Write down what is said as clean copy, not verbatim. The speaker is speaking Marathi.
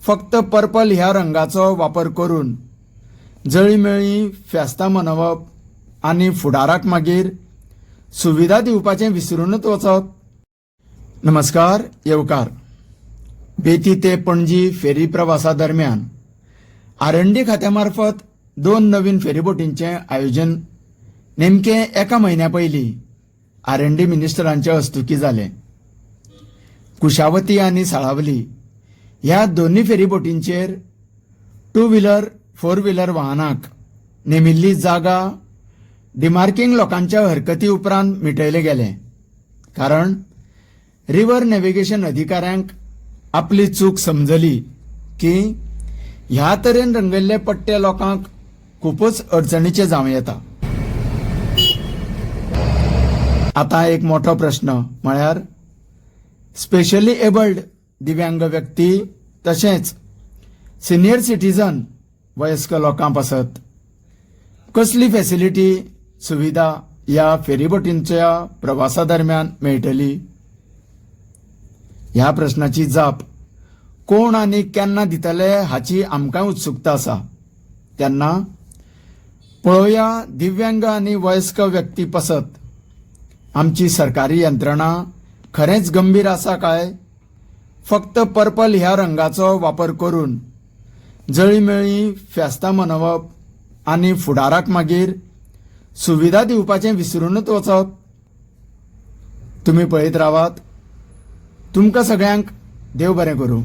फक्त पर्पल ह्या रंगाचो वापर करून जळीमेळी फेस्तां मनोवप आनी फुडाराक मागीर सुविधा दिवपाचें विसरूनच वचप। नमस्कार, येवकार। बेती ते पणजी फेरी प्रवासा दरम्यान आरएनडी खात्यामार्फत 2 नवीन फेरीबोटींचें आयोजन नेमके एका म्हयन्या पयलीं आरएनडी मिनिस्टरांचे हस्तुकी जालें। कुशावती आनी साळावली ह्या दोन्ही फेरीबोटींचेर 2 व्हीलर 4 व्हीलर वाहनाक नेमिल्ली जागा डिमार्किंग लोकांच्या हरकती उपरांत मिटयले गेले, कारण रिव्हर नॅव्हिगेशन अधिकाऱ्यांक आपली चूक समजली की ह्या तरेन रंगयल्ले पट्टे लोकांक खूपच अडचणीचे जावं येता। आता एक मोठो प्रश्न म्हळ्यार स्पेशली एबल्ड दिव्यांग व्यक्ती तशेंच सिनियर सिटीजन वयस्क लोकां पासत कसली फॅसिलिटी सुविधा ह्या फेरीबोटींच्या प्रवासा दरम्यान मेळटली? ह्या प्रश्नाची जाप कोण आनी केन्ना दितले हाची आमकां उत्सुकता आसा। तेन्ना पळोवया दिव्यांग आनी वयस्क व्यक्ती पासत आमची सरकारी यंत्रणा खरेंच गंभीर आसा काय? फक्त पर्पल ह्या रंगाचो वापर करून जळीमेळी फेस्तां मनोवप आनी फुडाराक मागीर सुविधा दिवपाचें विसरूनच वचप। तुम्ही पळयत रावात। तुमकां सगळ्यांक देव बरें करूं।